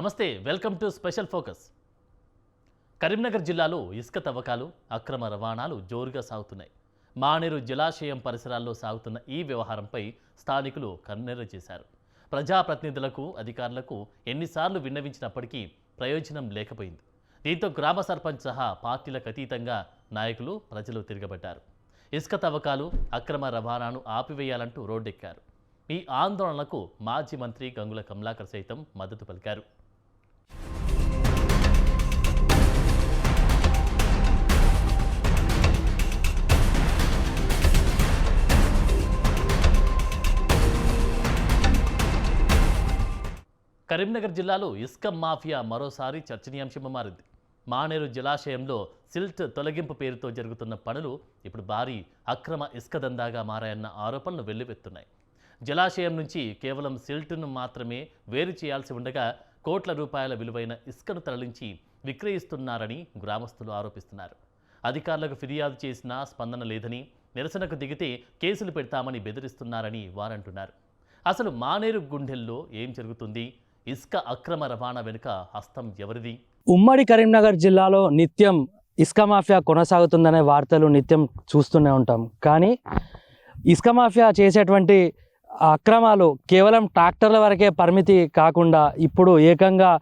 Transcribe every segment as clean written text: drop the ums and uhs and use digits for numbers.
నమస్తే, welcome to special focus. Karimnagar జిల్లాలో ఇసుక తవ్వకాలు, అక్రమ రవాణాలు జోరుగా సాగుతున్నాయి. మానేరు జలాశయం పరిసరాల్లో సాగుతున్న ఈ వ్యవహారంపై స్థానికులు కన్నెర్ర చేశారు. ప్రజాప్రతినిధులకు, అధికారులకు ఎన్నిసార్లు విన్నవించినప్పటికీ ప్రయోజనం లేకపోయింది. దీంతో గ్రామ సర్పంచ్ సహా పార్టీలకు అతీతంగా నాయకులు, ప్రజలు తిరగబడ్డారు. ఇసుక తవ్వకాలు, అక్రమ రవాణాను ఆపివేయాలంటూ రోడ్డెక్కారు. ఈ ఆందోళనలకు మాజీ మంత్రి గంగుల కమలాకర్ సైతం మద్దతు పలికారు. కరీంనగర్ జిల్లాలో ఇసుక మాఫియా మరోసారి చర్చనీయాంశంగా మారింది. మానేరు జలాశయంలో సిల్ట్ తొలగింపు పేరుతో జరుగుతున్న పనులు ఇప్పుడు భారీ అక్రమ ఇసుక దందాగా మారాయన్న ఆరోపణలు వెల్లువెత్తున్నాయి. జలాశయం నుంచి కేవలం సిల్ట్ను మాత్రమే వేరు చేయాల్సి ఉండగా కోట్ల రూపాయల విలువైన ఇసుకను తరలించి విక్రయిస్తున్నారని గ్రామస్తులు ఆరోపిస్తున్నారు. అధికారులకు ఫిర్యాదు చేసినా స్పందన లేదని, నిరసనకు దిగితే కేసులు పెడతామని బెదిరిస్తున్నారని వారంటున్నారు. అసలు మానేరు గుండెల్లో ఏం జరుగుతుంది? ఇసుక అక్రమ రవాణా వెనుక హస్తం ఎవరిది? ఉమ్మడి కరీంనగర్ జిల్లాలో నిత్యం ఇసుక మాఫియా కొనసాగుతుందనే వార్తలు నిత్యం చూస్తూనే ఉంటాం. కానీ ఇసుక మాఫియా చేసేటువంటి అక్రమాలు కేవలం ట్రాక్టర్ల వరకే పరిమితి కాకుండా ఇప్పుడు ఏకంగా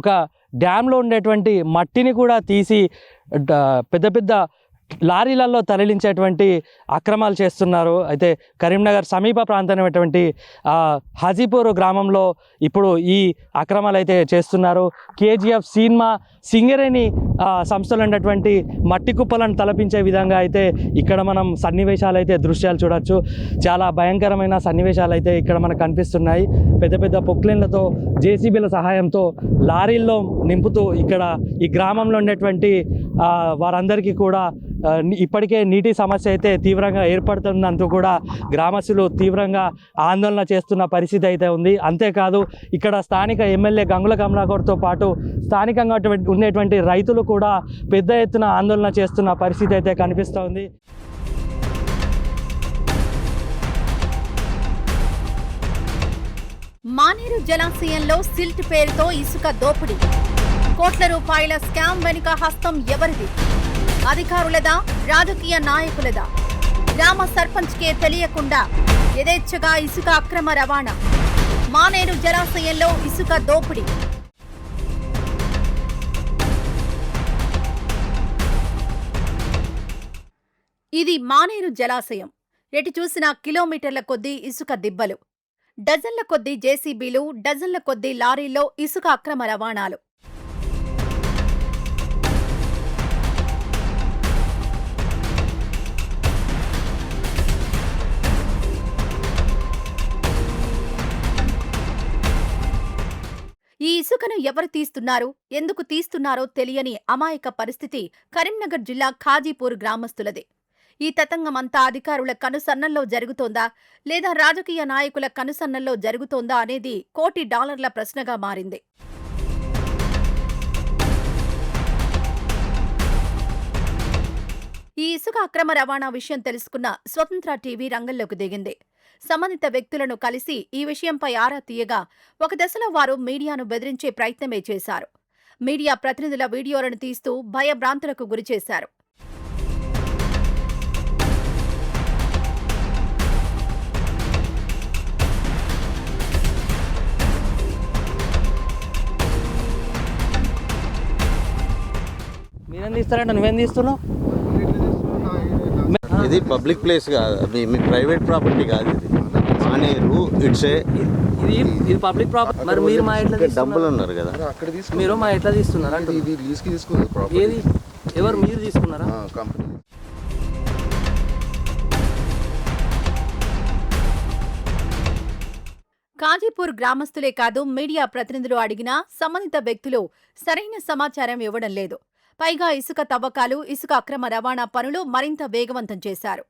ఒక డ్యాంలో ఉండేటువంటి మట్టిని కూడా తీసి పెద్ద పెద్ద లారీలలో తరలించేటువంటి అక్రమాలు చేస్తున్నారు. అయితే కరీంనగర్ సమీప ప్రాంతమైనటువంటి హాజీపూర్ గ్రామంలో ఇప్పుడు ఈ అక్రమాలు అయితే చేస్తున్నారు. కేజీఎఫ్ సినిమా సింగరేణి సంస్థలు ఉన్నటువంటి మట్టి కుప్పలను తలపించే విధంగా అయితే ఇక్కడ మనం సన్నివేశాలు అయితే దృశ్యాలు చూడొచ్చు. చాలా భయంకరమైన సన్నివేశాలు అయితే ఇక్కడ మనకు కనిపిస్తున్నాయి. పెద్ద పెద్ద పొక్లైన్లతో, జేసీబీల సహాయంతో లారీల్లో నింపుతూ ఇక్కడ ఈ గ్రామంలో ఉండేటువంటి వారందరికీ కూడా ఇప్పటికే నీటి సమస్య అయితే తీవ్రంగా ఏర్పడుతున్నందుకు కూడా గ్రామస్తులు తీవ్రంగా ఆందోళన చేస్తున్న పరిస్థితి అయితే ఉంది. అంతేకాదు ఇక్కడ స్థానిక ఎమ్మెల్యే గంగుల కమలాకర్తో పాటు స్థానికంగా ఉండేటువంటి రైతులు కూడా పెద్ద ఎత్తున ఆందోళన చేస్తున్న పరిస్థితి అయితే కనిపిస్తోంది. మానేరు జలాశయంలో సిల్ట్ పేరుతో ఇసుక దోపిడీ, కోట్ల రూపాయల స్కామ్ వెనుక హస్తం ఎవరిది? అధికారులదా, రాజకీయ నాయకులదా? గ్రామ సర్పంచ్కే తెలియకుండా యథేచ్ఛగా ఇసుక అక్రమ రవాణా, మానేరు జలాశయంలో ఇసుక దోపిడీ. ఇది మానేరు జలాశయం. ఎటు చూసినా కిలోమీటర్ల కొద్దీ ఇసుక దిబ్బలు, డజన్ల కొద్దీ జేసీబీలు, డజన్ల కొద్దీ లారీల్లో ఇసుక అక్రమ రవాణాలు. ఈ ఇసుకను ఎవరు తీస్తున్నారు, ఎందుకు తీస్తున్నారో తెలియని అమాయక పరిస్థితి కరీంనగర్ జిల్లా ఖాజీపూర్ గ్రామస్తులదే. ఈ తతంగమంతా అధికారుల కనుసన్నల్లో జరుగుతోందా, లేదా రాజకీయ నాయకుల కనుసన్నల్లో జరుగుతోందా అనేది $1,00,00,000 ప్రశ్నగా మారింది. ఈ ఇసుక అక్రమ రవాణా విషయం తెలుసుకున్న స్వతంత్ర టీవీ రంగంలోకి దిగింది. సంబంధిత వ్యక్తులను కలిసి ఈ విషయంపై ఆరా తీయగా ఒక దశలో వారు మీడియాను బెదిరించే ప్రయత్నమే చేశారు. మీడియా ప్రతినిధుల వీడియోలను తీస్తూ భయభ్రాంతులకు గురిచేశారు. మీరేం తీస్తారంటే నువ్వేం తీస్తున్నావు? ఇది పబ్లిక్ ప్లేస్ కాదు, మీ ప్రైవేట్ ప్రాపర్టీ కాదు. ఇది మానేరు ఇది పబ్లిక్ ప్రాపర్టీ. మరి మీరు మా ఎట్లా డబ్బులు ఉన్నారు కదా, మీరు మా ఎట్లా తీస్తున్నారా? ఏది ఎవరు మీరు తీసుకున్నారా? కంపెనీ. ఖాజీపూర్ గ్రామస్తులే కాదు, మీడియా ప్రతినిధులు అడిగినా సంబంధిత వ్యక్తులు సరైన సమాచారం ఇవ్వడం లేదు. పైగా ఇసుక తవ్వకాలు, ఇసుక అక్రమ రవాణా పనులు మరింత వేగవంతం చేశారు.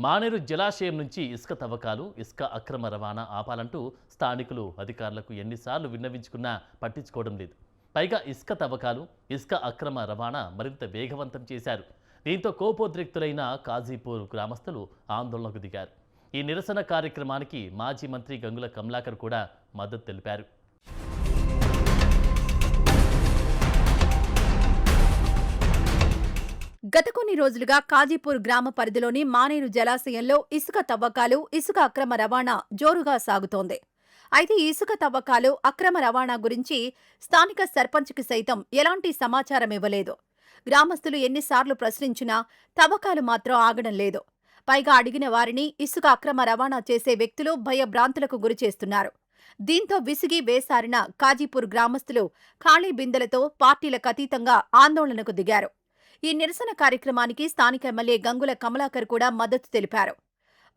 మానేరు జలాశయం నుంచి ఇసుక తవ్వకాలు, ఇసుక అక్రమ రవాణా ఆపాలంటూ స్థానికులు అధికారులకు ఎన్నిసార్లు విన్నవించుకున్నా పట్టించుకోవడం లేదు. పైగా ఇసుక తవ్వకాలు, ఇసుక అక్రమ రవాణా మరింత వేగవంతం చేశారు. దీంతో కోపోద్రిక్తులైన కాజీపూర్ గ్రామస్తులు ఆందోళనకు దిగారు. ఈ నిరసన కార్యక్రమానికి మాజీ మంత్రి గంగుల కమలాకర్ కూడా మద్దతు తెలిపారు. గత కొన్ని రోజులుగా కాజీపూర్ గ్రామ పరిధిలోని మానేరు జలాశయంలో ఇసుక తవ్వకాలు, ఇసుక అక్రమ రవాణా జోరుగా సాగుతోంది. అయితే ఈ ఇసుక తవ్వకాలు, అక్రమ రవాణా గురించి స్థానిక సర్పంచ్కి సైతం ఎలాంటి సమాచారం ఇవ్వలేదు. గ్రామస్తులు ఎన్నిసార్లు ప్రశ్నించినా తవ్వకాలు మాత్రం ఆగడం లేదు. పైగా అడిగిన వారిని ఇసుక అక్రమ రవాణా చేసే వ్యక్తులు భయభ్రాంతులకు గురిచేస్తున్నారు. దీంతో విసిగి వేసారిన కాజీపూర్ గ్రామస్తులు ఖాళీ బిందెలతో పార్టీలకు అతీతంగా ఆందోళనకు దిగారు. ఈ నిరసన కార్యక్రమానికి స్థానిక ఎమ్మెల్యే గంగుల కమలాకర్ కూడా మద్దతు తెలిపారు.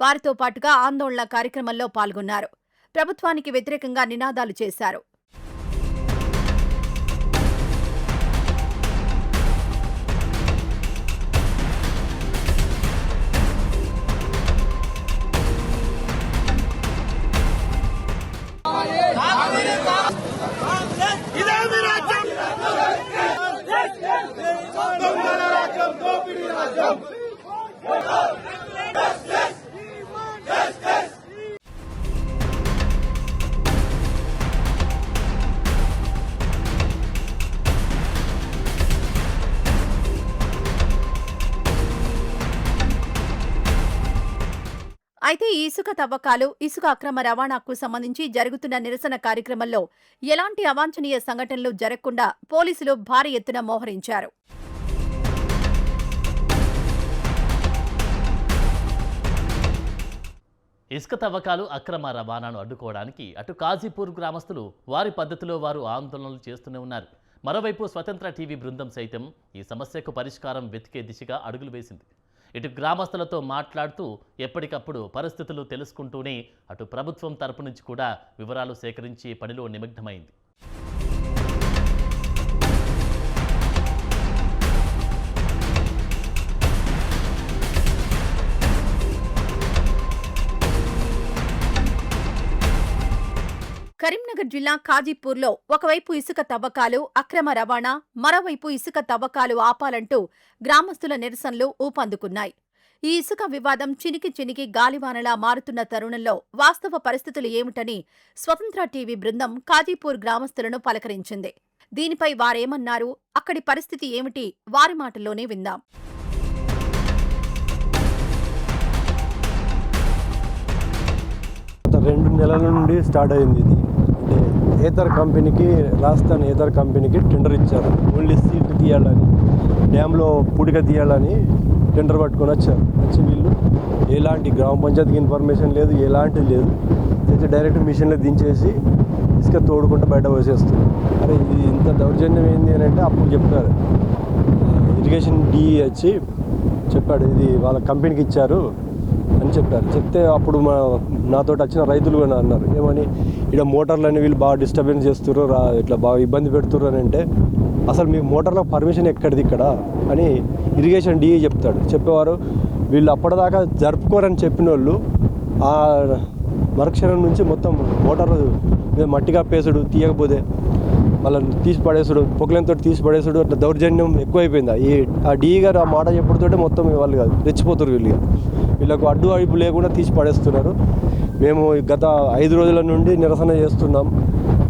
వారితో పాటుగా ఆందోళన కార్యక్రమంలో పాల్గొన్నారు. ప్రభుత్వానికి వ్యతిరేకంగా నినాదాలు చేశారు. అయితే ఈ ఇసుక తవ్వకాలు, ఇసుక అక్రమ రవాణాకు సంబంధించి జరుగుతున్న నిరసన కార్యక్రమంలో ఎలాంటి అవాంఛనీయ సంఘటనలు జరగకుండా పోలీసులు భారీ ఎత్తున మోహరించారు. ఇసుక తవ్వకాలు, అక్రమ రవాణాను అడ్డుకోవడానికి అటు కాజీపూర్ గ్రామస్తులు వారి పద్ధతిలో వారు ఆందోళనలు చేస్తూనే ఉన్నారు. మరోవైపు స్వతంత్ర టీవీ బృందం సైతం ఈ సమస్యకు పరిష్కారం వెతికే దిశగా అడుగులు వేసింది. ఇటు గ్రామస్తులతో మాట్లాడుతూ ఎప్పటికప్పుడు పరిస్థితులు తెలుసుకుంటూనే అటు ప్రభుత్వం తరపు నుంచి కూడా వివరాలు సేకరించి పనిలో నిమగ్నమైంది. కరీంనగర్ జిల్లా కాజీపూర్లో ఒకవైపు ఇసుక తవ్వకాలు, అక్రమ రవాణా, మరోవైపు ఇసుక తవ్వకాలు ఆపాలంటూ గ్రామస్తుల నిరసనలు ఊపందుకున్నాయి. ఈ ఇసుక వివాదం చినికి గాలివానలా మారుతున్న తరుణంలో వాస్తవ పరిస్థితులు ఏమిటని స్వతంత్ర టీవీ బృందం కాజీపూర్ గ్రామస్తులను పలకరించింది. దీనిపై వారేమన్నారు, అక్కడి పరిస్థితి ఏమిటి, వారి మాటల్లోనే విందాం. రెండు నెలల నుండి స్టార్ట్ అయింది ఇది. అంటే ఏతర్ కంపెనీకి, రాజస్థాన్ ఏతర్ కంపెనీకి టెండర్ ఇచ్చారు. ఓన్లీ సీట్ తీయాలని, డ్యామ్లో పూడిక తీయాలని టెండర్ పట్టుకొని వచ్చారు. వచ్చి వీళ్ళు ఎలాంటి గ్రామ పంచాయతీకి ఇన్ఫర్మేషన్ లేదు, ఎలాంటిది లేదు. తెచ్చి డైరెక్ట్ మిషన్లో దించేసి ఇసుక తోడుకుంటూ బయట పోసేస్తున్నారు. అరే ఇది ఇంత దౌర్జన్యం ఏంది అని అంటే అప్పుడు చెప్తారు. ఇరిగేషన్ డిఈ వచ్చి చెప్పాడు, ఇది వాళ్ళ కంపెనీకి ఇచ్చారు అని చెప్పారు. చెప్తే అప్పుడు నాతో వచ్చిన రైతులు కూడా అన్నారు, ఏమని ఇక్కడ మోటార్లని వీళ్ళు బాగా డిస్టర్బెన్స్ చేస్తుర్రు, ఇట్లా బాగా ఇబ్బంది పెడుతుర్రు అని అంటే, అసలు మీ మోటార్లో పర్మిషన్ ఎక్కడిది ఇక్కడ అని ఇరిగేషన్ డిఈ చెప్తాడు. చెప్పేవారు వీళ్ళు అప్పటిదాకా జరుపుకోరని చెప్పిన వాళ్ళు ఆ మరుక్షణం నుంచి మొత్తం మోటార్ మీద మట్టిగా పేసుడు, తీయకపోతే వాళ్ళని తీసి పడేసుడు, పొగలంతో తీసి పడేసుడు, అట్లా దౌర్జన్యం ఎక్కువైపోయింది. ఆ డిఈ గారు ఆ మాట చెప్పుడుతోటే మొత్తం వాళ్ళు కాదు రెచ్చిపోతారు. వీళ్ళకు అడ్డు అడుపు లేకుండా తీసి పడేస్తున్నారు. మేము గత 5 రోజుల నుండి నిరసన చేస్తున్నాం.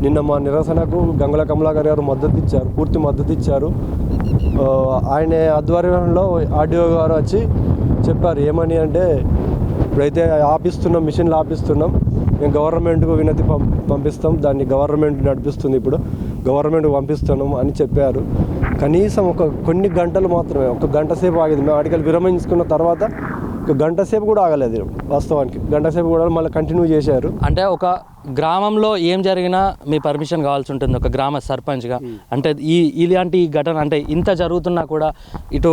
నిన్న మా నిరసనకు గంగుల కమలాకర్ గారు మద్దతు ఇచ్చారు, పూర్తి మద్దతు ఇచ్చారు. ఆయన ఆధ్వర్యంలో ఆర్డీఓ గారు వచ్చి చెప్పారు, ఏమని అంటే ఇప్పుడైతే ఆపిస్తున్నాం, మిషన్లు ఆపిస్తున్నాం, మేము గవర్నమెంట్కు వినతి పంపిస్తాం, దాన్ని గవర్నమెంట్ నడిపిస్తుంది, ఇప్పుడు గవర్నమెంట్కి పంపిస్తున్నాం అని చెప్పారు. కనీసం కొన్ని గంటలు మాత్రమే, 1 గంట సేపు ఆగింది. మేము ఆర్టికల్ విరమించుకున్న తర్వాత 1 గంట సేపు కూడా ఆగలేదు. వాస్తవానికి 1 గంట సేపు కూడా మళ్ళీ కంటిన్యూ చేశారు. అంటే ఒక గ్రామంలో ఏం జరిగినా మీ పర్మిషన్ కావాల్సి ఉంటుంది ఒక గ్రామ సర్పంచ్గా. అంటే ఇలాంటి ఘటన అంటే ఇంత జరుగుతున్నా కూడా ఇటు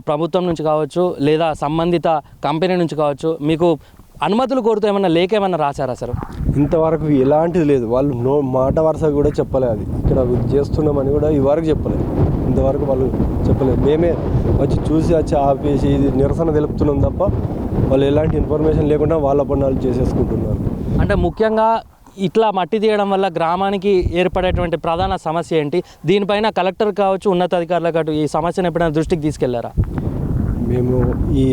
ప్రభుత్వం నుంచి కావచ్చు లేదా సంబంధిత కంపెనీ నుంచి కావచ్చు మీకు అనుమతులు కోరుతూ ఏమన్నా లేఖ ఏమన్నా రాశారా సార్? ఇంతవరకు ఎలాంటిది లేదు. వాళ్ళు మాట వరుస కూడా చెప్పలేదు. అది ఇక్కడ చేస్తున్నామని కూడా ఇవరకు చెప్పలేదు. ఇంతవరకు వాళ్ళు చెప్పలేదు. మేమే వచ్చి ఆపేసి ఇది నిరసన తెలుపుతున్నాం తప్ప వాళ్ళు ఎలాంటి ఇన్ఫర్మేషన్ లేకుండా వాళ్ళ పనులు చేసేసుకుంటున్నారు. అంటే ముఖ్యంగా ఇట్లా మట్టి తీయడం వల్ల గ్రామానికి ఏర్పడేటువంటి ప్రధాన సమస్య ఏంటి? దీనిపైన కలెక్టర్ కావచ్చు, ఉన్నతాధికారులకు అటు ఈ సమస్యను ఎప్పుడైనా దృష్టికి తీసుకెళ్లారా? మేము ఈ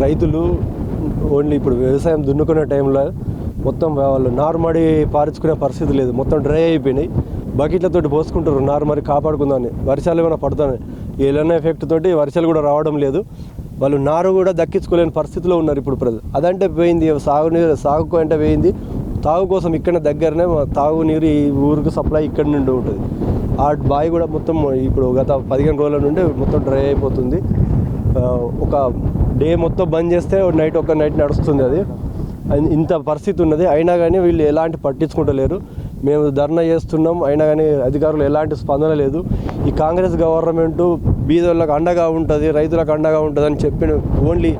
రైతులు ఓన్లీ ఇప్పుడు వ్యవసాయం దున్నుకునే టైంలో మొత్తం వాళ్ళు నారుమడి పారించుకునే పరిస్థితి లేదు, మొత్తం డ్రై అయిపోయినాయి. బకెట్లతోటి పోసుకుంటారు నారుమడి కాపాడుకుందామని. వర్షాలు ఏమైనా పడుతున్నాయి, ఏలైనా ఎఫెక్ట్ తోటి వర్షాలు కూడా రావడం లేదు. వాళ్ళు నారు కూడా దక్కించుకోలేని పరిస్థితిలో ఉన్నారు ఇప్పుడు ప్రజలు. అదంటే పోయింది, సాగుకు అంటే పోయింది. తాగు కోసం ఇక్కడ దగ్గరనే తాగునీరు ఈ ఊరికి సప్లై ఇక్కడ నుండి ఉంటుంది. ఆ బావి కూడా మొత్తం ఇప్పుడు గత 15 రోజుల నుండి మొత్తం డ్రై అయిపోతుంది. ఒక డే మొత్తం బంద్ చేస్తే ఒక నైట్ నడుస్తుంది. అది ఇంత పరిస్థితి ఉన్నది. అయినా కానీ వీళ్ళు ఎలాంటి పట్టించుకుంటలేరు. మేము ధర్నా చేస్తున్నాం, అయినా కానీ అధికారులు ఎలాంటి స్పందన లేదు. ఈ కాంగ్రెస్ గవర్నమెంటు బీదోళ్ళకు అండగా ఉంటుంది, రైతులకు అండగా ఉంటుంది అని చెప్పిన ఓన్లీ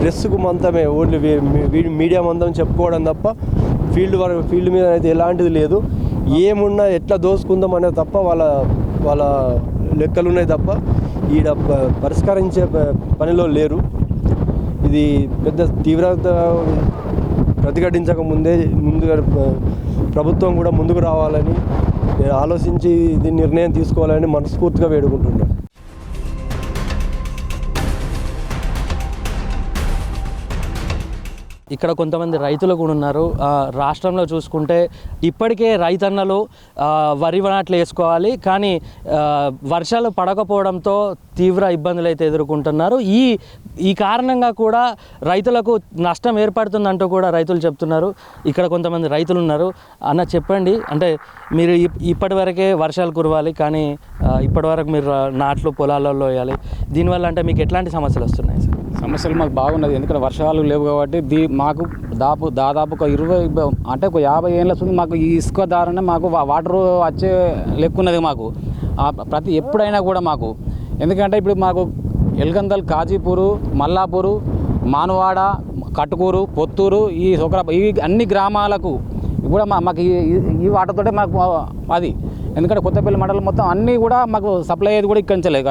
ప్రెస్కు మంతమే, ఓన్లీ మీడియా మందం చెప్పుకోవడం తప్ప ఫీల్డ్ మీద అయితే ఎలాంటిది లేదు. ఏమున్నా ఎట్లా దోసుకుందాం అనేది తప్ప వాళ్ళ లెక్కలు ఉన్నాయి తప్ప ఈడ పరిష్కరించే పనిలో లేరు. ఇది పెద్ద తీవ్రత ప్రతిఘటించక ముందుగా ప్రభుత్వం కూడా ముందుకు రావాలని ఆలోచించి దీన్ని నిర్ణయం తీసుకోవాలని మనస్ఫూర్తిగా వేడుకుంటున్నాను. ఇక్కడ కొంతమంది రైతులు కూడా ఉన్నారు. రాష్ట్రంలో చూసుకుంటే ఇప్పటికే రైతన్నలు వరి నాట్లు వేసుకోవాలి, కానీ వర్షాలు పడకపోవడంతో తీవ్ర ఇబ్బందులు అయితే ఎదుర్కొంటున్నారు. ఈ కారణంగా కూడా రైతులకు నష్టం ఏర్పడుతుందంటూ కూడా రైతులు చెప్తున్నారు. ఇక్కడ కొంతమంది రైతులు ఉన్నారు. అన్న చెప్పండి, అంటే మీరు ఇప్పటివరకే వర్షాలు కురవాలి, కానీ ఇప్పటివరకు మీరు నాట్లు పొలాలలో వేయాలి. దీనివల్ల అంటే మీకు ఎట్లాంటి సమస్యలు వస్తున్నాయి సార్? సమస్యలు మాకు బాగున్నది. ఎందుకంటే వర్షాలు లేవు కాబట్టి మాకు దాదాపు ఒక 20 అంటే ఒక 50 ఏళ్ళ સુધી మాకు ఈ ఇసుక దారానే మాకు వాటర్ వచ్చే లెక్కున్నది మాకు ఎప్పుడైనా కూడా మాకు. ఎందుకంటే ఇప్పుడు మాకు ఎల్గందల్, కాజీపూరు, మల్లాపూరు, మానువాడ, కటుకూరు, పొత్తూరు, ఈ అన్ని గ్రామాలకు కూడా మాకు ఈ వాటర్తోటే మాకు అది. ఎందుకంటే కొత్తపల్లి మండలం మొత్తం అన్నీ కూడా మాకు సప్లై అయ్యేది కూడా ఇక్కడి నుంచే లేదు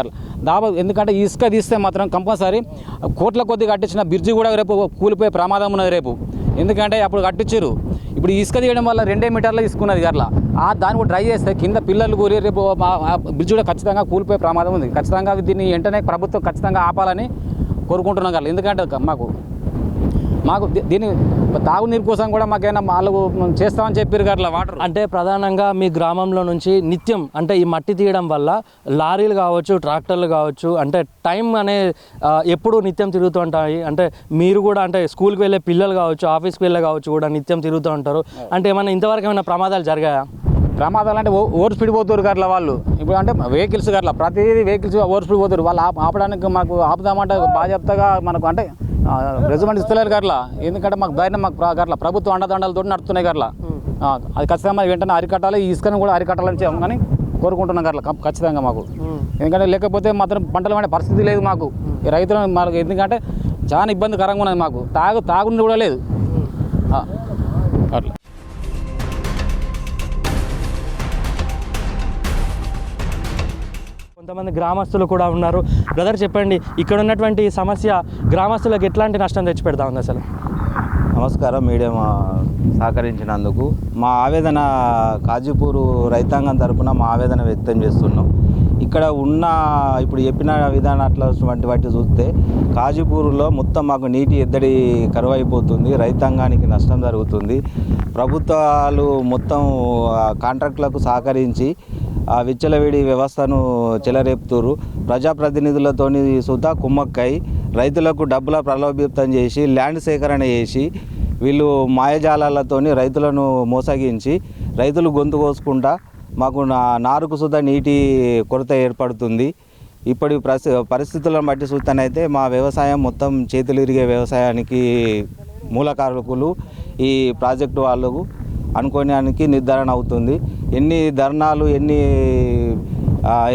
ఎందుకంటే ఇసుక తీస్తే మాత్రం కంపల్సరీ కోట్ల కొద్ది కట్టించిన బ్రిడ్జి కూడా రేపు కూలిపోయే ప్రమాదం ఉన్నది రేపు. ఎందుకంటే అప్పుడు కట్టించారు, ఇప్పుడు ఇసుక తీయడం వల్ల 2 మీటర్లు తీసుకున్నది గట్లా దాన్ని కూడా డ్రై చేస్తే కింద పిల్లలు కూలి రేపు బ్రిడ్జ్ కూడా ఖచ్చితంగా కూలిపోయే ప్రమాదం ఉంది. ఖచ్చితంగా దీన్ని వెంటనే ప్రభుత్వం ఖచ్చితంగా ఆపాలని కోరుకుంటున్నాం గట్లా. ఎందుకంటే మాకు దీని తాగునీరు కోసం కూడా మాకైనా వాళ్ళు చేస్తామని చెప్పారు అట్లా వాటర్. అంటే ప్రధానంగా మీ గ్రామంలో నుంచి నిత్యం అంటే ఈ మట్టి తీయడం వల్ల లారీలు కావచ్చు, ట్రాక్టర్లు కావచ్చు, అంటే టైం అనే ఎప్పుడు నిత్యం తిరుగుతూ ఉంటాయి. అంటే మీరు కూడా అంటే స్కూల్కి వెళ్ళే పిల్లలు కావచ్చు, ఆఫీస్కి వెళ్ళే కావచ్చు కూడా నిత్యం తిరుగుతూ ఉంటారు. అంటే ఏమైనా ఇంతవరకు ఏమైనా ప్రమాదాలు జరిగాయా? ప్రమాదాలు అంటే ఓవర్ స్పీడ్ పోతారు అట్లా వాళ్ళు. ఇప్పుడు అంటే వెహికల్స్ అట్లా ప్రతిదీ వెహికల్స్ ఓవర్ స్పీడ్ పోతారు. వాళ్ళు ఆపడానికి మాకు ఆపుదామంటే బాధ్యతగా మనకు అంటే రెజ్యూమెంట్ ఇస్తలేరు గట్లా. ఎందుకంటే మాకు ధైర్యం మాకు గట్లా ప్రభుత్వ అండదండలతో నడుస్తున్నాయి గట్లా. అది ఖచ్చితంగా వెంటనే అరికట్టాలి, ఈ ఇసుకను కూడా అరికట్టాలని చెప్పని కోరుకుంటున్నాం గట్లా ఖచ్చితంగా మాకు. ఎందుకంటే లేకపోతే మాత్రం పంటలు పడే పరిస్థితి లేదు మాకు. ఈ రైతులు మాకు ఎందుకంటే చాలా ఇబ్బందికరంగా ఉన్నది మాకు. తాగుండి కూడా లేదు అట్లా. కొంతమంది గ్రామస్తులు కూడా ఉన్నారు. బ్రదర్ చెప్పండి, ఇక్కడ ఉన్నటువంటి సమస్య గ్రామస్తులకు ఎట్లాంటి నష్టం తెచ్చిపెడతా ఉంది అసలు? నమస్కారం, మీడియా సహకరించినందుకు. మా ఆవేదన కాజీపూరు రైతాంగం తరపున మా ఆవేదన వ్యక్తం చేస్తున్నాం. ఇక్కడ ఉన్న ఇప్పుడు చెప్పిన విధానాల వంటి చూస్తే కాజీపూరులో మొత్తం మాకు నీటి ఎద్దడి కరువు అయిపోతుంది, రైతాంగానికి నష్టం జరుగుతుంది. ప్రభుత్వాలు మొత్తం కాంట్రాక్టులకు సహకరించి ఆ విచ్చలవిడి వ్యవస్థను చెలరేపుతురు. ప్రజాప్రతినిధులతో సుతా కుమ్మక్కై రైతులకు డబ్బుల ప్రలోభితం చేసి ల్యాండ్ సేకరణ చేసి వీళ్ళు మాయజాలాలతో రైతులను మోసగించి రైతులు గొంతు కోసుకుంటా మాకు నారుకు సుతా నీటి కొరత ఏర్పడుతుంది. ఇప్పటి పరిస్థితులను బట్టి చూస్తేనైతే మా వ్యవసాయం మొత్తం చేతులిరిగే వ్యవసాయానికి మూలకారకులు ఈ ప్రాజెక్టు వాళ్ళకు అనుకోవడానికి నిర్ధారణ అవుతుంది. ఎన్ని ధర్నాలు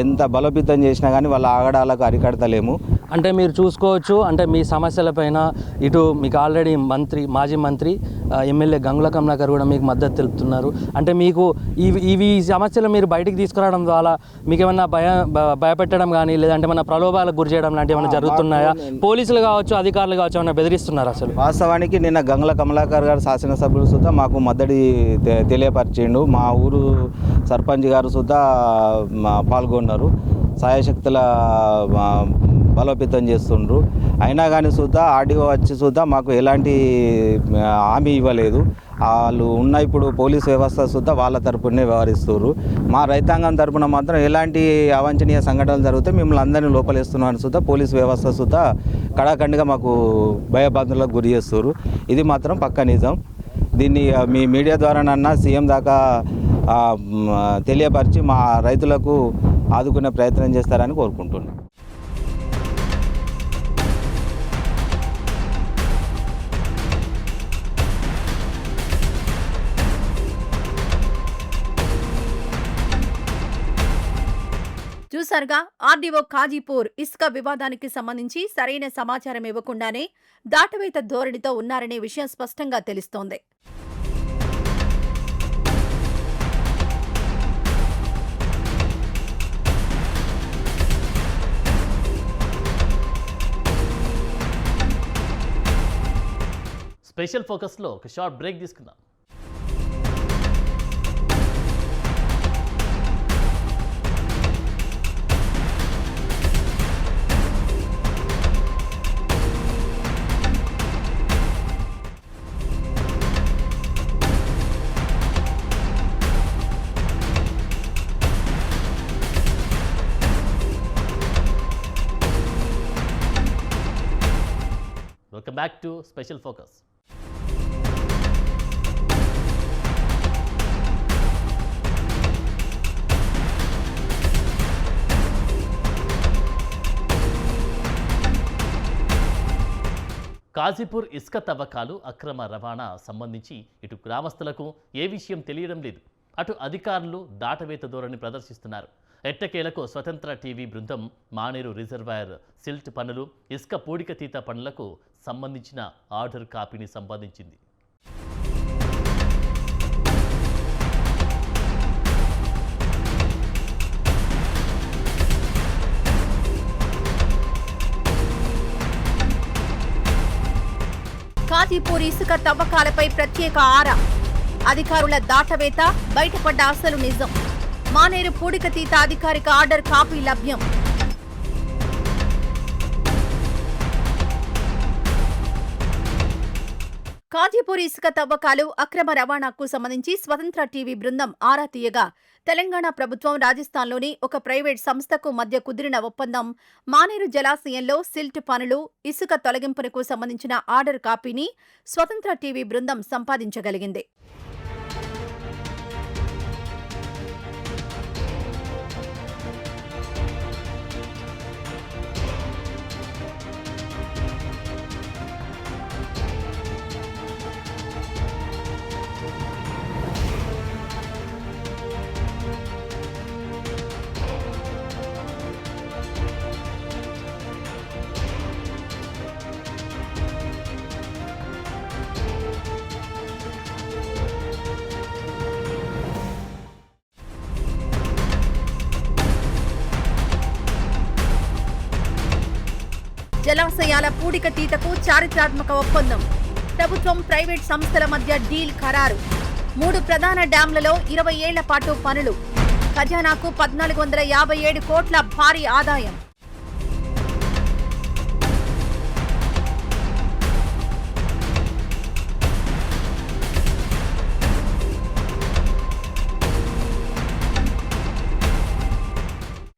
ఎంత బలోపేతం చేసినా కానీ వాళ్ళ ఆగడాలకు అరికడతలేము. అంటే మీరు చూసుకోవచ్చు, అంటే మీ సమస్యలపైన ఇటు మీకు ఆల్రెడీ మాజీ మంత్రి ఎమ్మెల్యే గంగుల కమలాకర్ కూడా మీకు మద్దతు తెలుపుతున్నారు. అంటే మీకు ఇవి సమస్యలు మీరు బయటికి తీసుకురావడం ద్వారా మీకు ఏమన్నా భయపెట్టడం కానీ లేదంటే ఏమన్నా ప్రలోభాలకు గురి చేయడం లాంటివి ఏమైనా జరుగుతున్నాయా? పోలీసులు కావచ్చు, అధికారులు కావచ్చు, ఏమైనా బెదిరిస్తున్నారు? అసలు వాస్తవానికి నిన్న గంగుల కమలాకర్ గారు శాసనసభ్యులు సుద్ధా మాకు మద్దతు తెలియపరిచిండు. మా ఊరు సర్పంచ్ గారు సుద్ధా పాల్గొన్నారు, సాయశక్తుల బలోపేతం చేస్తుండ్రు. అయినా కానీ సుద్ధా ఆర్డీఓ వచ్చి సుద్ధా మాకు ఎలాంటి హామీ ఇవ్వలేదు. వాళ్ళు ఉన్న ఇప్పుడు పోలీస్ వ్యవస్థ సుద్ధా వాళ్ళ తరపునే వ్యవహరిస్తున్నారు. మా రైతాంగం తరపున మాత్రం ఎలాంటి అవాంఛనీయ సంఘటనలు జరిగితే మిమ్మల్ని అందరినీ లోపలేస్తున్నారని సుద్ధా పోలీస్ వ్యవస్థ సుద్ధా కడాఖండిగా మాకు భయభ్రాంతులకు గురి చేస్తున్నారు. ఇది మాత్రం పక్కా నిజం. దీన్ని మీ మీడియా ద్వారానన్నా సీఎం దాకా తెలియపరిచి మా రైతులకు ఆదుకునే ప్రయత్నం చేస్తారని కోరుకుంటున్నాను. చూసారుగా, ఆర్డీఓ కాజీపూర్ ఇసుక వివాదానికి సంబంధించి సరైన సమాచారం ఇవ్వకుండానే దాటవేత ధోరణితో ఉన్నారనే విషయం స్పష్టంగా తెలుస్తోంది. స్పెషల్ ఫోకస్లో ఒక షార్ట్ బ్రేక్ తీసుకుందాం. Welcome back to special focus. Kazipur ఇసుక తవ్వకాలు అక్రమ రవాణా సంబంధించి ఇటు గ్రామస్తులకు ఏ విషయం తెలియడం లేదు, అటు అధికారులు దాటవేత ధోరణి ప్రదర్శిస్తున్నారు. ఎట్టకేలకు స్వతంత్ర టీవీ బృందం మానేరు రిజర్వాయర్ సిల్ట్ పనులు, ఇసుక పూడికతీత పనులకు సంబంధించిన ఆర్డర్ కాపీని సంపాదించింది. కాజీపూర్ ఇసుక తవ్వకాలపై ప్రత్యేక ఆరా, అధికారుల దాటవేత, బయటపడ్డ అసలు నిజం. మానేరు పూడికతీత అధికారిక ఆర్డర్ కాపీ లభ్యం. కాజీపూర్ ఇసుక తవ్వకాలు, అక్రమ రవాణాకు సంబంధించి స్వతంత్ర టీవీ బృందం ఆరా తీయగా తెలంగాణ ప్రభుత్వం రాజస్థాన్లోని ఒక ప్రైవేట్ సంస్థకు మధ్య కుదిరిన ఒప్పందం మానేరు జలాశయంలో సిల్ట్ పనులు, ఇసుక తొలగింపునకు సంబంధించిన ఆర్డర్ కాపీని స్వతంత్ర టీవీ బృందం సంపాదించగలిగింది. జలాశయాల పూడికతీతకు చారిత్రాత్మక ఒప్పందం, ప్రభుత్వం ప్రైవేట్ సంస్థల మధ్య డీల్ ఖరారు. 3 ప్రధాన డ్యాంలలో 20 ఏళ్ల పాటు పనులు, ఖజానాకు 1457 కోట్ల భారీ ఆదాయం.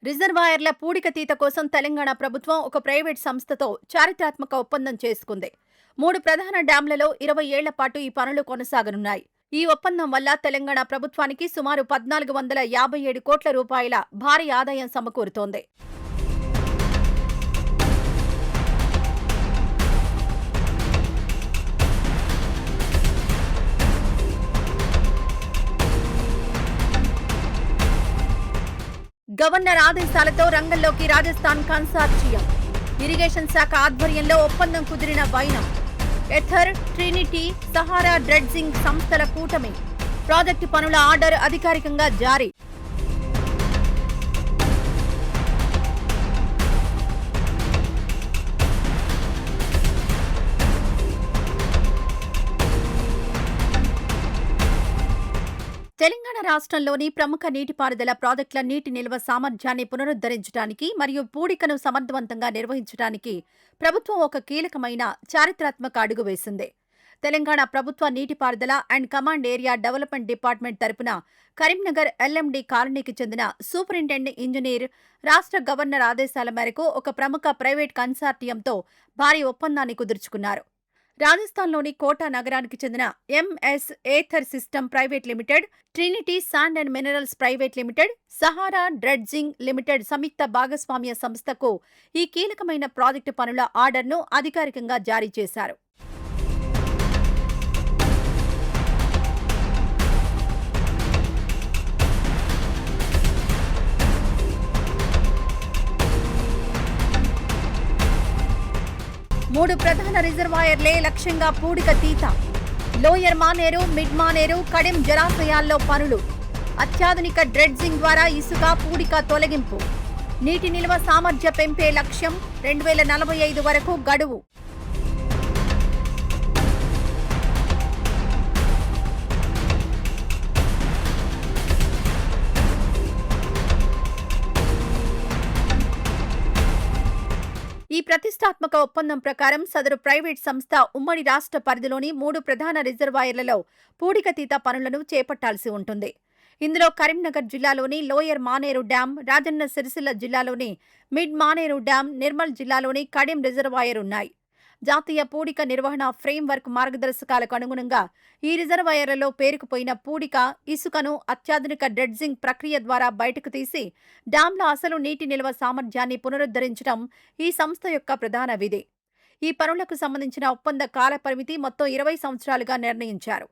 రిజర్వాయర్ల పూడికతీత కోసం తెలంగాణ ప్రభుత్వం ఒక ప్రైవేట్ సంస్థతో చారిత్రాత్మక ఒప్పందం చేసుకుంది. 3 ప్రధాన డ్యాంలలో 20 ఏళ్ల పాటు ఈ పనులు కొనసాగనున్నాయి. ఈ ఒప్పందం వల్ల తెలంగాణ ప్రభుత్వానికి సుమారు 1457 కోట్ల రూపాయల భారీ ఆదాయం సమకూరుతోంది. గవర్నర్ ఆదేశాలతో రంగంలోకి రాజస్థాన్ కన్సార్టియం. ఇరిగేషన్ శాఖ ఆధ్వర్యంలో ఒప్పందం కుదిరిన వైనం. ఎథర్, ట్రినిటీ, సహారా డ్రెడ్జింగ్ సంస్థల కూటమి. ప్రాజెక్టు పనుల ఆర్డర్ అధికారికంగా జారీ. తెలంగాణ రాష్ట్రంలోని ప్రముఖ నీటిపారుదల ప్రాజెక్టుల నీటి నిల్వ సామర్థ్యాన్ని పునరుద్ధరించడానికి మరియు పూడికను సమర్థవంతంగా నిర్వహించడానికి ప్రభుత్వం ఒక కీలకమైన చారిత్రాత్మక అడుగు వేసింది. తెలంగాణ ప్రభుత్వ నీటిపారుదల and command area development department తరపున కరీంనగర్ ఎల్ఎండి కాలనీకి చెందిన సూపరింటెండెంట్ ఇంజనీర్ రాష్ట్ర గవర్నర్ ఆదేశాల మేరకు ఒక ప్రముఖ ప్రైవేట్ కన్సార్టియంతో భారీ ఒప్పందాన్ని కుదుర్చుకున్నారు. రాజస్థాన్లోని కోటా నగరానికి చెందిన MS Aether system private limited, Trinity sand and minerals private limited, Sahara dredging limited సంయుక్త భాగస్వామ్య సంస్థకు ఈ కీలకమైన ప్రాజెక్టు పనుల ఆర్డర్ను అధికారికంగా జారీ చేశారు. మూడు ప్రధాన రిజర్వాయర్లే లక్ష్యంగా పూడిక తీత. లోయర్ మానేరు, మిడ్ మానేరు, కడెం జలాశయాల్లో పనులు. అత్యాధునిక డ్రెడ్జింగ్ ద్వారా ఇసుక, పూడిక తొలగింపు. నీటి నిల్వ సామర్థ్య పెంపే లక్ష్యం. 2045 వరకు గడువు. ఈ ప్రతిష్టాత్మక ఒప్పందం ప్రకారం సదరు ప్రైవేట్ సంస్థ ఉమ్మడి రాష్ట్ర పరిధిలోని 3 ప్రధాన రిజర్వాయర్లలో పూడికతీత పనులను చేపట్టాల్సి ఉంటుంది. ఇందులో కరీంనగర్ జిల్లాలోని లోయర్ మానేరు డ్యాం, రాజన్న సిరిసిల్ల జిల్లాలోని మిడ్ మానేరు డ్యాం, నిర్మల్ జిల్లాలోని కడెం రిజర్వాయర్ ఉన్నాయి. జాతీయ పూడిక నిర్వహణ ఫ్రేమ్వర్క్ మార్గదర్శకాలకు అనుగుణంగా ఈ రిజర్వాయర్లలో పేరుకుపోయిన పూడిక, ఇసుకను అత్యాధునిక డ్రెడ్జింగ్ ప్రక్రియ ద్వారా బయటకు తీసి డ్యాంల అసలు నీటి నిల్వ సామర్థ్యాన్ని పునరుద్ధరించడం ఈ సంస్థ యొక్క ప్రధాన విధి. ఈ పనులకు సంబంధించిన ఒప్పంద కాల పరిమితి మొత్తం 20 సంవత్సరాలుగా నిర్ణయించారు.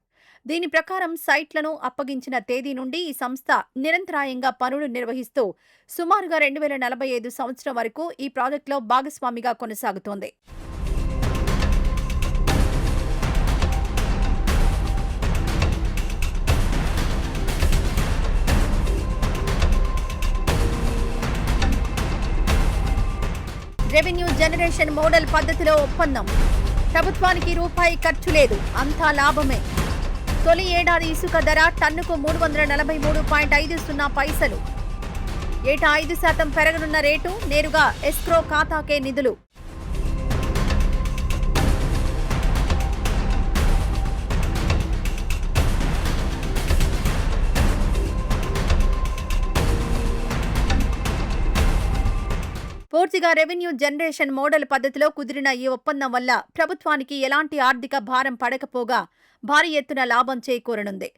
దీని ప్రకారం సైట్లను అప్పగించిన తేదీ నుండి ఈ సంస్థ నిరంతరాయంగా పనులు నిర్వహిస్తూ సుమారుగా 2045 సంవత్సరం వరకు ఈ ప్రాజెక్టులో భాగస్వామిగా కొనసాగుతోంది. రెవెన్యూ జనరేషన్ మోడల్ పద్ధతిలో ఒప్పందం. ప్రభుత్వానికి రూపాయి ఖర్చు లేదు, అంతా లాభమే. తొలి ఏడాది ఇసుక ధర టన్నుకు 343.50 పైసలు. ఏటా 5% పెరగనున్న రేటు, నేరుగా ఎస్క్రో ఖాతాకే నిధులు. పూర్తిగా రెవెన్యూ జనరేషన్ మోడల్ పద్ధతిలో కుదిరిన ఈ ఒప్పందం వల్ల ప్రభుత్వానికి ఎలాంటి ఆర్థిక భారం పడకపోగా భారీ ఎత్తున లాభం చేకూరనుంది.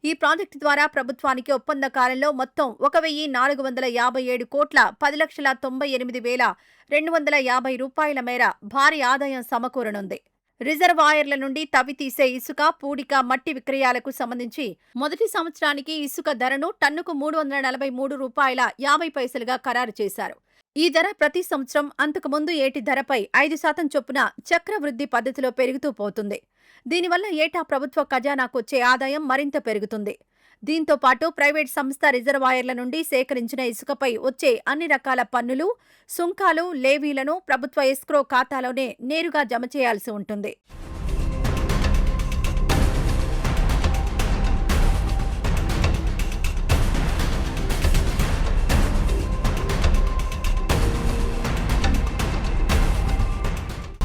ఈ ప్రాజెక్టు ద్వారా ప్రభుత్వానికి ఒప్పంద కాలంలో మొత్తం 1,457 కోట్ల 10,98,250 రూపాయల మేర భారీ ఆదాయం సమకూరనుంది. రిజర్వాయర్ల నుండి తవ్వి తీసే ఇసుక, పూడిక, మట్టి విక్రయాలకు సంబంధించి మొదటి సంవత్సరానికి ఇసుక ధరను టన్నుకు 343 రూపాయల 50 పైసలుగా ఖరారు చేశారు. ఈ ధర ప్రతి సంవత్సరం అంతకుముందు ఏటి ధరపై 5% చొప్పున చక్రవృద్ధి పద్ధతిలో పెరుగుతూ పోతుంది. దీనివల్ల ఏటా ప్రభుత్వ ఖజానాకొచ్చే ఆదాయం మరింత పెరుగుతుంది. దీంతో పాటు ప్రైవేట్ సంస్థ రిజర్వాయర్ల నుండి సేకరించిన ఇసుకపై వచ్చే అన్ని రకాల పన్నులు, సుంకాలు, లేవీలను ప్రభుత్వ ఎస్క్రో ఖాతాలోనే నేరుగా జమ చేయాల్సి ఉంటుంది.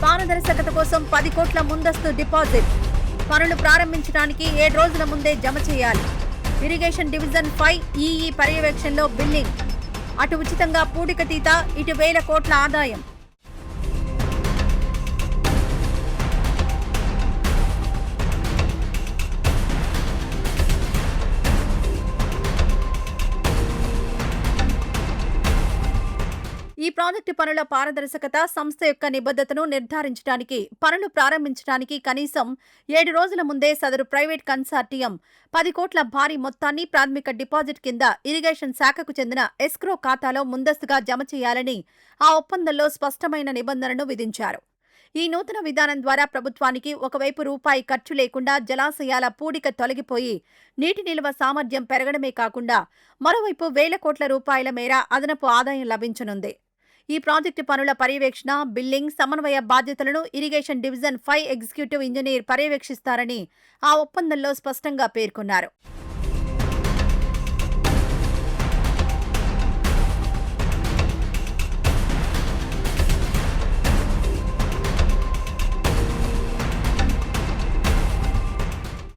పారదర్శకత కోసం 10 కోట్ల ముందస్తు డిపాజిట్. పనులు ప్రారంభించడానికి 7 రోజుల ముందే జమ చేయాలి. ఇరిగేషన్ డివిజన్ 5 ఈఈ పర్యవేక్షణలో బిల్లింగ్. అటు ఉచితంగా పూడికతీత, ఇటు 1000 కోట్ల ఆదాయం. ఈ ఈ ప్రాజెక్టు పనుల పారదర్శకత, సంస్థ యొక్క నిబద్ధతను నిర్ధారించడానికి, పనులు ప్రారంభించడానికి కనీసం 7 రోజుల ముందే సదరు ప్రైవేట్ కన్సార్టియం 10 కోట్ల భారీ మొత్తాన్ని ప్రాథమిక డిపాజిట్ కింద ఇరిగేషన్ శాఖకు చెందిన ఎస్క్రో ఖాతాలో ముందస్తుగా జమ చేయాలని ఆ ఒప్పందంలో స్పష్టమైన నిబంధనను విధించారు. ఈ నూతన విధానం ద్వారా ప్రభుత్వానికి ఒకవైపు రూపాయి ఖర్చు లేకుండా జలాశయాల పూడిక తొలగిపోయి నీటి నిల్వ సామర్థ్యం పెరగడమే కాకుండా మరోవైపు వేల కోట్ల రూపాయల మేర అదనపు ఆదాయం లభించనుంది. ఈ ప్రాజెక్టు పనుల పర్యవేక్షణ, బిల్లింగ్, సమన్వయ బాధ్యతలను ఇరిగేషన్ డివిజన్ 5 ఎగ్జిక్యూటివ్ ఇంజనీర్ పర్యవేక్షిస్తారని ఆ ఒప్పందంలో స్పష్టంగా పేర్కొన్నారు.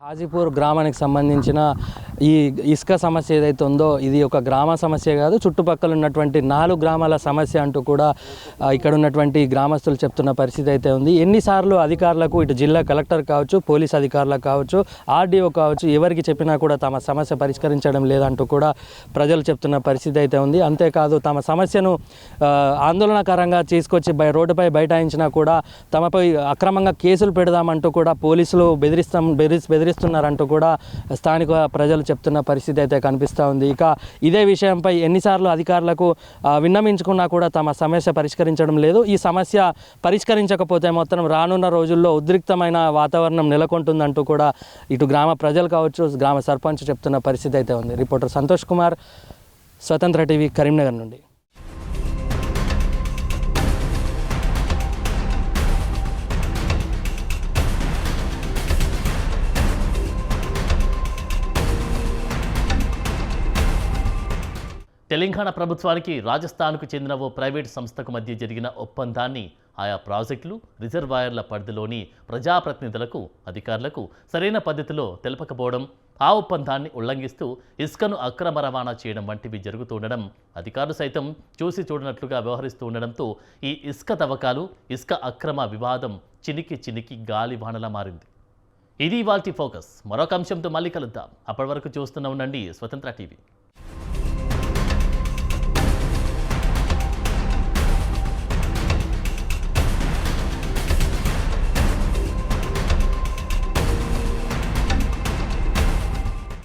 హాజీపూర్ గ్రామానికి సంబంధించిన ఈ ఇసుక సమస్య ఏదైతే ఉందో ఇది ఒక గ్రామ సమస్య కాదు, చుట్టుపక్కల ఉన్నటువంటి 4 గ్రామాల సమస్య అంటూ కూడా ఇక్కడ ఉన్నటువంటి గ్రామస్తులు చెప్తున్న పరిస్థితి అయితే ఉంది. ఎన్నిసార్లు అధికారులకు, ఇటు జిల్లా కలెక్టర్ కావచ్చు, పోలీస్ అధికారులకు కావచ్చు, ఆర్డీఓ కావచ్చు, ఎవరికి చెప్పినా కూడా తమ సమస్య పరిష్కరించడం లేదంటూ కూడా ప్రజలు చెప్తున్న పరిస్థితి అయితే ఉంది. అంతేకాదు తమ సమస్యను ఆందోళనకరంగా తీసుకొచ్చి రోడ్డుపై బైఠాయించినా కూడా తమపై అక్రమంగా కేసులు పెడదామంటూ కూడా పోలీసులు బెదిరిస్తున్నారంటూ కూడా స్థానిక ప్రజలు చెప్తున్న పరిస్థితి అయితే కనిపిస్తూ ఉంది. ఇక ఇదే విషయంపై ఎన్నిసార్లు అధికారులకు విన్నవించుకున్నా కూడా తమ సమస్య పరిష్కరించడం లేదు. ఈ సమస్య పరిష్కరించకపోతే మొత్తం రానున్న రోజుల్లో ఉద్రిక్తమైన వాతావరణం నెలకొంటుందంటూ కూడా ఇటు గ్రామ ప్రజలు కావచ్చు, గ్రామ సర్పంచ్ చెప్తున్న పరిస్థితి అయితే ఉంది. రిపోర్టర్ సంతోష్ కుమార్, స్వతంత్ర టీవీ, కరీంనగర్ నుండి. తెలంగాణ ప్రభుత్వానికి రాజస్థాన్కు చెందిన ఓ ప్రైవేట్ సంస్థకు మధ్య జరిగిన ఒప్పందాన్ని ఆయా ప్రాజెక్టులు, రిజర్వాయర్ల పరిధిలోని ప్రజాప్రతినిధులకు, అధికారులకు సరైన పద్ధతిలో తెలపకపోవడం, ఆ ఒప్పందాన్ని ఉల్లంఘిస్తూ ఇసుకను అక్రమ రవాణా చేయడం వంటివి జరుగుతుండడం, అధికారులు సైతం చూసి చూడనట్లుగా వ్యవహరిస్తూ ఉండడంతో ఈ ఇసుక తవ్వకాలు, ఇసుక అక్రమ వివాదం చినికి గాలివానలా మారింది. ఇది ఇవాల్టి ఫోకస్. మరొక అంశంతో మళ్ళీ కలుద్దాం. అప్పటి వరకు చూస్తూనే ఉండండి స్వతంత్ర టీవీ.